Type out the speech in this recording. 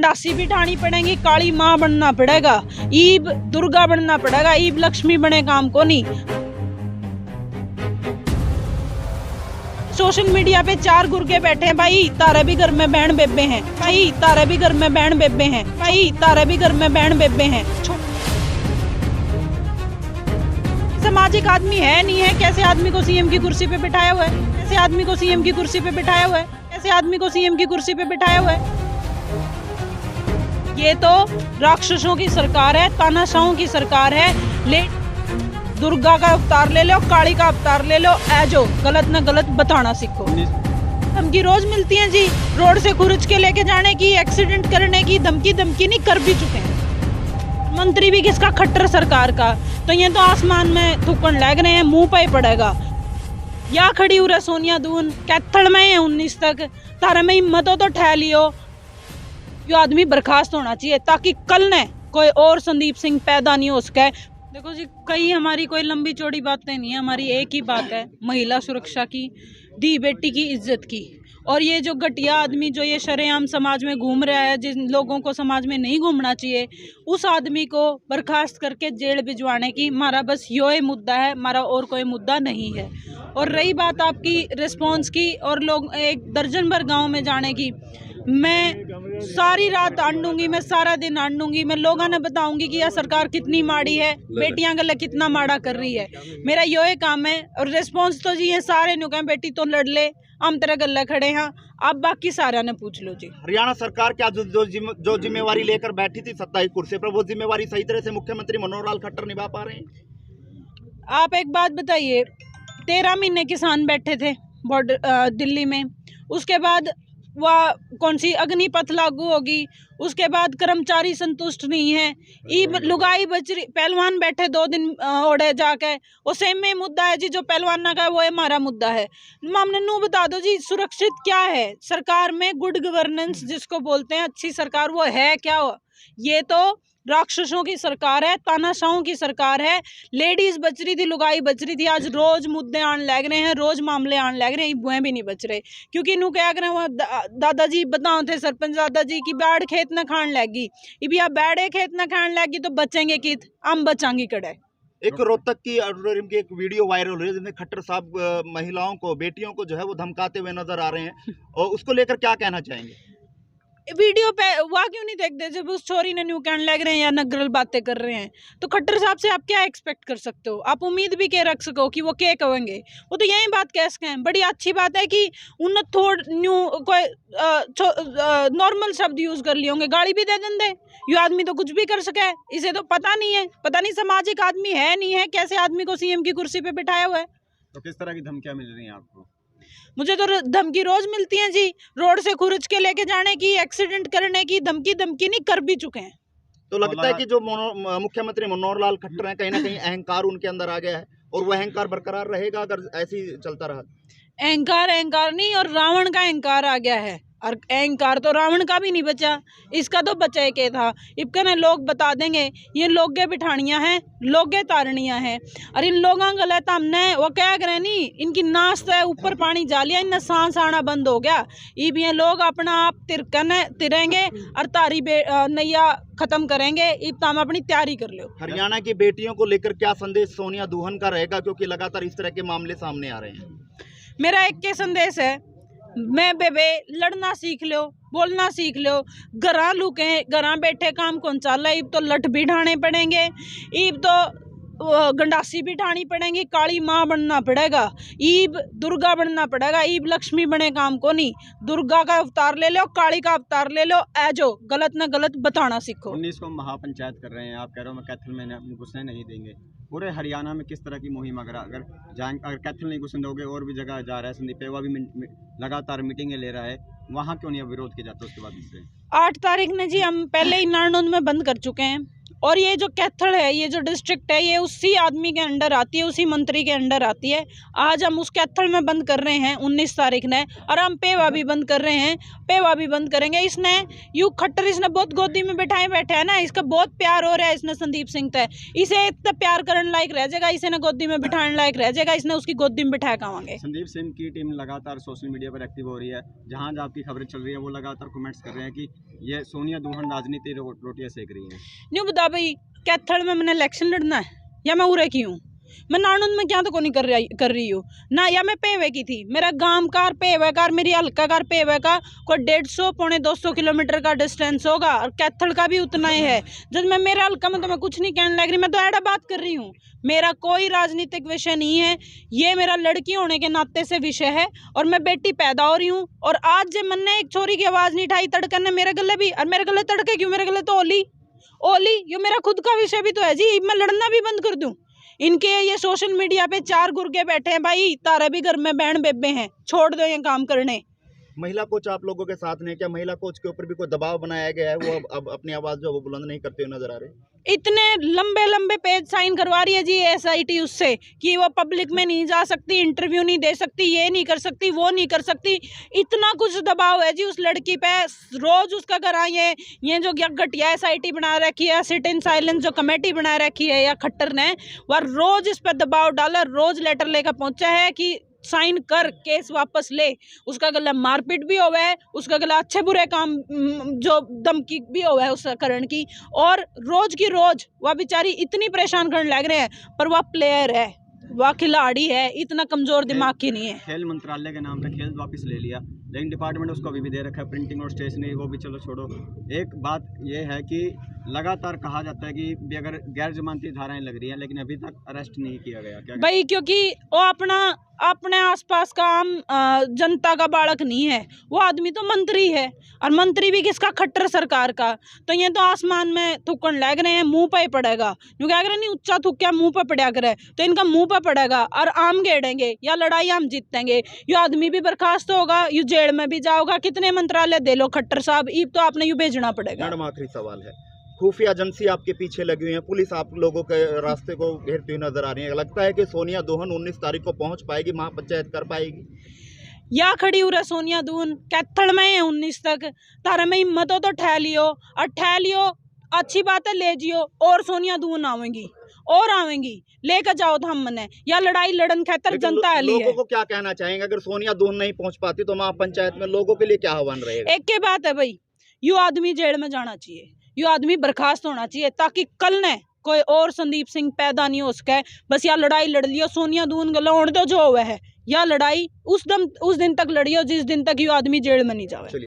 गंडासी भी ठानी पड़ेगी, काली माँ बनना पड़ेगा, ईब दुर्गा बनना पड़ेगा, ईब लक्ष्मी बने काम को नहीं। सोशल मीडिया पे 4 गुर्गे बैठे हैं, भाई तारे भी घर में बहन बेबे हैं, भाई तारे भी घर में बहन बेबे हैं, भाई तारे भी घर में बहन बेबे हैं। सामाजिक आदमी है नहीं है, कैसे आदमी को सीएम की कुर्सी पे बिठाया हुआ है, कैसे आदमी को सीएम की कुर्सी पे बिठाया हुआ है, कैसे आदमी को सीएम की कुर्सी पे बिठाया हुआ है। ये तो राक्षसों की सरकार है, तानाशाहों की सरकार है। ले दुर्गा का अवतार ले लो, काली का अवतार ले लो, ऐजो गलत न गलत बताना सीखो। धमकी रोज मिलती है जी, रोड से खुरच के लेके जाने की, एक्सीडेंट करने की धमकी नहीं कर भी चुके हैं। मंत्री भी किसका, खट्टर सरकार का। तो ये तो आसमान में थूकन लग रहे हैं, मुंह पे पड़ेगा। या खड़ी हो रहा सोनिया दून, कैथल में है 19 तक, तारे में हिम्मत हो तो ठह लियो। यो आदमी बर्खास्त होना चाहिए ताकि कल ने कोई और संदीप सिंह पैदा नहीं हो सके। देखो जी, कई हमारी कोई लंबी चौड़ी बातें नहीं है, हमारी एक ही बात है, महिला सुरक्षा की, दी बेटी की इज्जत की। और ये जो घटिया आदमी जो ये शरेआम समाज में घूम रहा है, जिन लोगों को समाज में नहीं घूमना चाहिए, उस आदमी को बर्खास्त करके जेल भिजवाने की हमारा बस ये मुद्दा है, हमारा और कोई मुद्दा नहीं है। और रही बात आपकी रिस्पॉन्स की और लोग 1 दर्जन भर गाँव में जाने की, मैं सारी रात आंडूंगी, मैं सारा दिन आंडूंगी, मैं लोगों ने बताऊंगी कि यह सरकार कितनी माड़ी है, बेटियां गले कितना माड़ा कर रही है। मेरा यो काम है। और रिस्पॉन्स तो जी ये सारे नु कहें बेटी तो लड़ ले, हम तेरे गले खड़े हैं, अब बाकी सारा ने पूछ लो जी। हरियाणा सरकार क्या जो जिम्मेवारी लेकर बैठी थी 27 कुर्सी पर, वो जिम्मेवारी सही तरह से मुख्यमंत्री मनोहर लाल खट्टर निभा पा रहे हैं? आप एक बात बताइए, 13 महीने किसान बैठे थे बॉर्डर दिल्ली में, उसके बाद वह कौन सी अग्निपथ लागू होगी, उसके बाद कर्मचारी संतुष्ट नहीं है, ईब लुगाई बचरी पहलवान बैठे 2 दिन ओढ़े जाके, वो सेम में मुद्दा है जी, जो पहलवान ना का वो हमारा मुद्दा है। हमने नू बता दो जी, सुरक्षित क्या है सरकार में, गुड गवर्नेंस जिसको बोलते हैं, अच्छी सरकार, वो है क्या? ये तो राक्षसों की सरकार है, तानाशाहों की सरकार है। लेडीज बच रही थी, लुगाई बच रही थी, आज रोज मुद्दे आने लग रहे हैं, रोज मामले आने लग रहे हैं, बुए भी नहीं बच रहे। क्योंकि इनू क्या करें, वो दादाजी बताओ थे, सरपंच दादाजी की बाढ़ खेत न खान लगी, इब या बैड़े खेत न खान लगी तो बचेंगे कित, हम बचाएंगे कड़े। एक रोहतक की एक वीडियो वायरल हो रही है जिसमें खट्टर साहब महिलाओं को, बेटियों को जो है वो धमकाते हुए नजर आ रहे हैं, और उसको लेकर क्या कहना चाहेंगे? वीडियो पे वहाँ क्यों नहीं देखते, जब उस छोरी ने न्यू कहने लग रहे हैं या नगरल बातें कर रहे हैं, तो खट्टर साहब से आप क्या एक्सपेक्ट कर सकते हो? आप उम्मीद भी क्या रख सको कि वो क्या कहेंगे? वो तो यही बात कह सकें। बड़ी अच्छी बात है कि उन थोड़ न्यू कोई नॉर्मल शब्द यूज कर लिए होंगे, गाली भी दे देंगे। ये आदमी तो कुछ भी कर सके, इसे तो पता नहीं है, पता नहीं सामाजिक आदमी है नहीं है, कैसे आदमी को सीएम की कुर्सी पे बिठाया हुआ है। तो किस तरह की धमकियां मिल रही हैं आपको? मुझे तो धमकी रोज मिलती है जी, रोड से खुरच के लेके जाने की, एक्सीडेंट करने की धमकी नहीं कर भी चुके हैं। तो लगता है कि जो मुख्यमंत्री मनोहर लाल खट्टर हैं, कहीं ना कहीं अहंकार उनके अंदर आ गया है, और वो अहंकार बरकरार रहेगा अगर ऐसे ही चलता रहा। अहंकार नहीं, और रावण का अहंकार आ गया है, और अहंकार तो रावण का भी नहीं बचा, इसका तो बचा के था। इबका ने लोग बता देंगे, ये लोगे बिठानियां हैं, लोगे तारनियां हैं, और इन लोगों गलत हमने वो क्या करें नहीं, इनकी नाश्त है ऊपर पानी जा लिया, इनने सांस आना बंद हो गया। इब ये लोग अपना आप तिरेंगे और तारी नैया खत्म करेंगे। इब तो हम अपनी तैयारी कर लो। हरियाणा की बेटियों को लेकर क्या संदेश सोनिया दुहन का रहेगा, क्योंकि लगातार इस तरह के मामले सामने आ रहे हैं? मेरा एक के संदेश है, मैं बेबे लड़ना सीख लो, बोलना सीख लो, घरा लुके घरा बैठे काम कौन चल रहा है, इब तो लठ भी ढाने पड़ेंगे, इब तो गंडासी भी ढानी पड़ेंगी, काली माँ बनना पड़ेगा, ईब दुर्गा बनना पड़ेगा, ईब लक्ष्मी बने काम को नहीं। दुर्गा का अवतार ले लो, काली का अवतार ले लो, ऐजो गलत न गलत बताना सीखो। 19 को महापंचायत कर रहे हैं, आप कह रहे हो मैं कैथल में घुसने नहीं देंगे। पूरे हरियाणा में किस तरह की मुहिम अगर कैथल नहीं घुसने दोगे, और भी जगह जा रहा है, संदीप पेवा भी लगातार मीटिंगें ले रहा है, वहाँ क्यों नहीं विरोध किया जाता उसके बाद इससे? 8 तारीख ने जी हम पहले ही नारनौंद में बंद कर चुके हैं, और ये जो कैथल है, ये जो डिस्ट्रिक्ट है, ये उसी आदमी के अंडर आती है, उसी मंत्री के अंडर आती है। आज हम उस कैथल में बंद कर रहे हैं 19 तारीख ने, और हम पेवा भी बंद कर रहे हैं, पेवा भी बंद करेंगे। इसने यू खट्टर इसने बहुत गोदी में बैठाए बैठे है ना, इसका बहुत प्यार हो रहा है इसने संदीप सिंह तय, इसे इतना प्यार करने लायक रह जाएगा, इसे ना गोदी में बिठाने लायक रह जाएगा, इसने उसकी गोदी में बिठाया खावांगे। संदीप सिंह की टीम लगातार सोशल मीडिया पर एक्टिव हो रही है, जहां जहां आपकी खबरें चल रही है वो लगातार कमेंट्स कर रहे हैं कि ये सोनिया दुहन राजनीति रोटियां सेक रही हैं। न्यू बता भाई, कैथल में मैंने इलेक्शन लड़ना है या मैं उरे की हूँ? मैं नानुन में क्या तो नहीं कर रही हूँ ना, या मैं पेवे की थी। मेरा गांव कार पेवे कार, मेरी हल्का कार पेवे का कोई 150-200 किलोमीटर का डिस्टेंस होगा, और कैथल का भी उतना ही है। जब मैं मेरा हल्का में तो मैं कुछ नहीं कहने लग रही, मैं तो ऐसा बात कर रही हूँ। मेरा कोई राजनीतिक विषय नहीं है, ये मेरा लड़की होने के नाते से विषय है, और मैं बेटी पैदा हो रही हूँ। और आज जब मैंने एक छोरी की आवाज़ नहीं उठाई तड़कन ने मेरे गले भी, और मेरे गले तड़के क्यों? मेरे गले तो ओली ये मेरा खुद का विषय भी तो है जी। मैं लड़ना भी बंद कर दूं? इनके ये सोशल मीडिया पे 4 गुर्गे बैठे हैं भाई, तारे भी घर में बहन बेबे हैं, छोड़ दो ये काम करने। महिला कोच आप लोगों के साथ नहीं, क्या महिला कोच के ऊपर भी कोई दबाव बनाया गया है? वो अब अपनी आवाज जो वो बुलंद नहीं करते हुए नजर आ रहे हैं। इतने लंबे लंबे पेज साइन करवा रही है जी SIT उससे कि वो पब्लिक में नहीं जा सकती, इंटरव्यू नहीं दे सकती, ये नहीं कर सकती, वो नहीं कर सकती। इतना कुछ दबाव है जी उस लड़की पे। रोज उसका घर आए, ये जो घटिया SIT बना रखी है, सिट इन साइलेंस जो कमेटी बना रखी है या खट्टर ने, वह रोज इस पर दबाव डाला, रोज लेटर लेकर पहुंचा है कि साइन कर, केस वापस ले। उसका गला मारपीट भी हुआ है, उसका गला अच्छे बुरे काम जो धमकी भी हुआ है उसका करण की, और रोज की रोज वह बेचारी इतनी परेशान करने लग रहे हैं। पर वह प्लेयर है, वह खिलाड़ी है, इतना कमजोर दिमाग की नहीं है। खेल मंत्रालय के नाम पे खेल वापस ले लिया, लेकिन डिपार्टमेंट उसको अभी भी दे रखा है, प्रिंटिंग और स्टेशनरी, वो भी चलो छोड़ो। एक बात ये है कि लगातार कहा जाता है कि भी अगर गैर जमानती धाराएं लग रही हैं, लेकिन अभी तक अरेस्ट नहीं किया गया। क्या भाई? क्योंकि वो अपने आसपास का आम जनता का बालक नहीं है, वो आदमी तो मंत्री है, और मंत्री भी किसका? खट्टर सरकार का। तो ये तो आसमान में थूकन लग रहे हैं, मुंह पे ही पड़ेगा। क्यों क्या करें? नहीं उच्चा थूक क्या मुंह पे पड़ा करे, तो इनका मुंह पे पड़ेगा और आम गेड़ेंगे, या लड़ाई हम जीतेंगे। ये आदमी भी बर्खास्त होगा, ये जेल में भी जाओगा। कितने मंत्रालय दे लो खट्टर साहब, ईब तो आपने यू भेजना पड़ेगा। मैडम आखिरी सवाल है, खुफिया एजेंसी आपके पीछे लगी हुई है, पुलिस आप लोगों के रास्ते को घेरती हुई नजर आ रही है, लगता है कि सोनिया दोहन 19 तारीख को पहुंच पाएगी, महापंचायत कर पाएगी? या खड़ी उरे सोनिया दून कैथल में है 19 तक, तारे में हिम्मत हो तो ठह लियो, और ठह लियो अच्छी बात है, ले जियो। और सोनिया दून आवेंगी, और आवेंगी, लेकर जाओ तो हम मने, या लड़ाई लड़न खैतर जनता है। लोगों को क्या कहना चाहेंगे अगर सोनिया दून नहीं पहुंच पाती तो महापंचायत में लोगों के लिए क्या आह्वान रहेगा? एक के बात है भाई, यू आदमी जेल में जाना चाहिए, यू आदमी बर्खास्त होना चाहिए, ताकि कल ने कोई और संदीप सिंह पैदा नहीं हो सके। बस या लड़ाई लड़ लियो, सोनिया दून गला तो जो हुआ है, या लड़ाई उस दिन तक लड़ियो जिस दिन तक यू आदमी जेल में नहीं जावे।